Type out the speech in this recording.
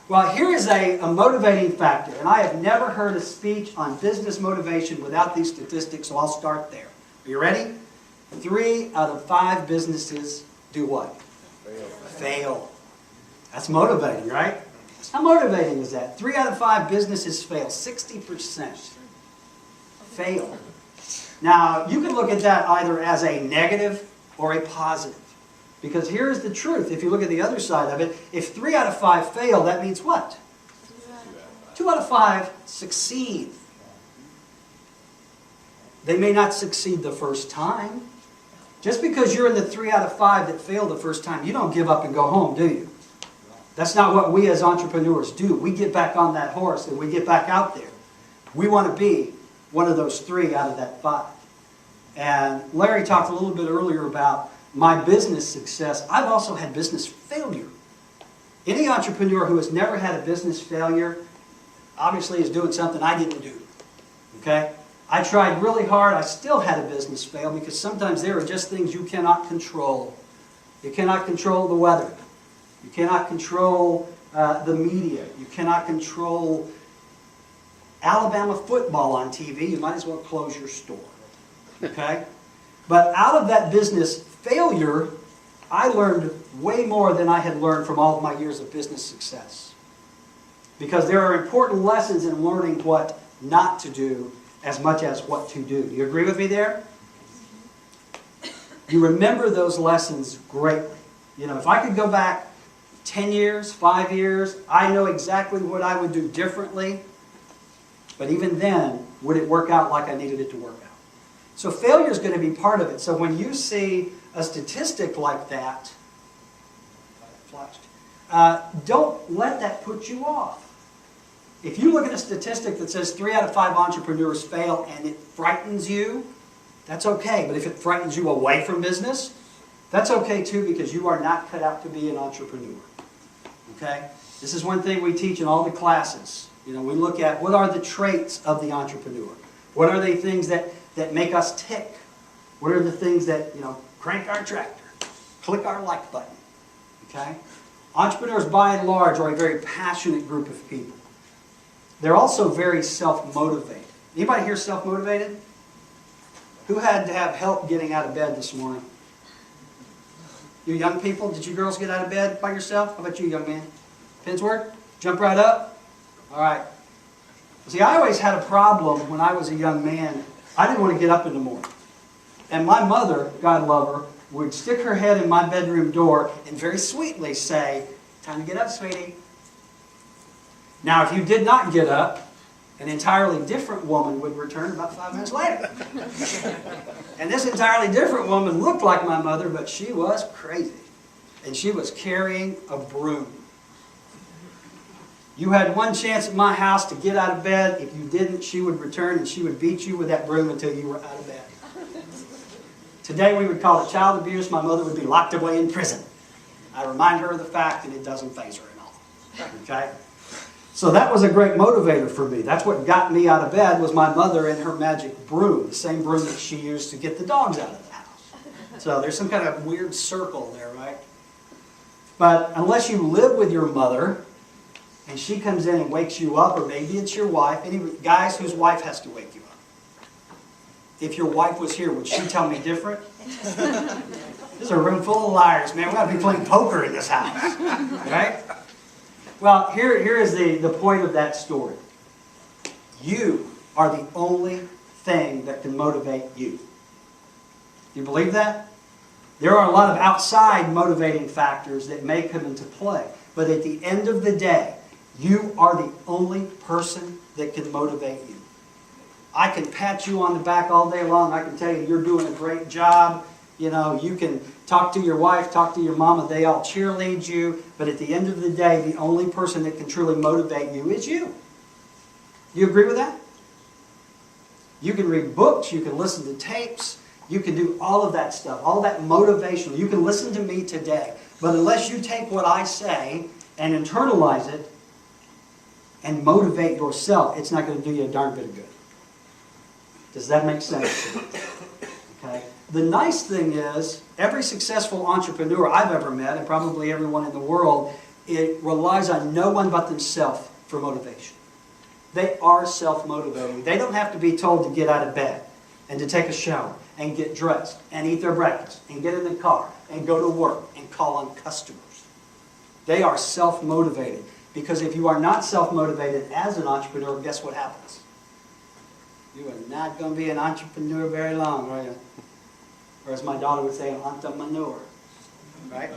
Well, here is a motivating factor, and I have never heard a speech on business motivation without these statistics, so I'll start there. Are you ready? 3 out of 5 businesses do what? Fail. That's motivating, right? How motivating is that? 3 out of 5 businesses fail. 60% fail. Now, you can look at that either as a negative or a positive. Because here's the truth. If you look at the other side of it, if 3 out of 5 fail, that means what? 2 out of 5 succeed. They may not succeed the first time. Just because you're in the 3 out of 5 that failed the first time, you don't give up and go home, do you? That's not what we as entrepreneurs do. We get back on that horse and we get back out there. We want to be one of those 3 out of that 5. And Larry talked a little bit earlier about my business success. I've also had business failure. Any entrepreneur who has never had a business failure obviously is doing something I didn't do. Okay? I tried really hard. I still had a business fail because sometimes there are just things you cannot control. You cannot control the weather. You cannot control the media. You cannot control Alabama football on TV. You might as well close your store. Okay? But out of that business failure, I learned way more than I had learned from all of my years of business success. Because there are important lessons in learning what not to do as much as what to do. Do you agree with me there? You remember those lessons greatly. You know, if I could go back 10 years, 5 years, I know exactly what I would do differently. But even then, would it work out like I needed it to work out? So failure is going to be part of it. So when you see a statistic like that, don't let that put you off. If you look at a statistic that says 3 out of 5 entrepreneurs fail and it frightens you, that's okay. But if it frightens you away from business, that's okay too, because you are not cut out to be an entrepreneur. Okay? This is one thing we teach in all the classes. You know, we look at what are the traits of the entrepreneur. What are the things that make us tick? What are the things that, you know, crank our tractor, click our like button? Okay? Entrepreneurs, by and large, are a very passionate group of people. They're also very self-motivated. Anybody here self-motivated? Who had to have help getting out of bed this morning? You young people, did you girls get out of bed by yourself? How about you, young man? Pinsworth? Jump right up? All right. See, I always had a problem when I was a young man. I didn't want to get up in the morning. And my mother, God love her, would stick her head in my bedroom door and very sweetly say, "Time to get up, sweetie." Now, if you did not get up, an entirely different woman would return about 5 minutes later. And this entirely different woman looked like my mother, but she was crazy. And she was carrying a broom. You had one chance at my house to get out of bed. If you didn't, she would return and she would beat you with that broom until you were out of bed. Today we would call it child abuse. My mother would be locked away in prison. I remind her of the fact, and it doesn't faze her at all. Okay? So that was a great motivator for me. That's what got me out of bed, was my mother and her magic broom, the same broom that she used to get the dogs out of the house. So there's some kind of weird circle there, right? But unless you live with your mother, and she comes in and wakes you up, or maybe it's your wife. Any guys whose wife has to wake you up. If your wife was here, would she tell me different? This is a room full of liars, man. We ought to be playing poker in this house, right? Well, here is the point of that story. You are the only thing that can motivate you. You believe that? There are a lot of outside motivating factors that may come into play. But at the end of the day, you are the only person that can motivate you. I can pat you on the back all day long. I can tell you you're doing a great job. You know, you can talk to your wife, talk to your mama. They all cheerlead you. But at the end of the day, the only person that can truly motivate you is you. You agree with that? You can read books. You can listen to tapes. You can do all of that stuff, all that motivational. You can listen to me today. But unless you take what I say and internalize it and motivate yourself, it's not going to do you a darn bit of good. Does that make sense? Okay. The nice thing is, every successful entrepreneur I've ever met, and probably everyone in the world, it relies on no one but themselves for motivation. They are self-motivating. They don't have to be told to get out of bed and to take a shower and get dressed and eat their breakfast and get in the car and go to work and call on customers. They are self-motivated, because if you are not self-motivated as an entrepreneur, guess what happens? You are not going to be an entrepreneur very long, are you? Or as my daughter would say, an entrepreneur. Right?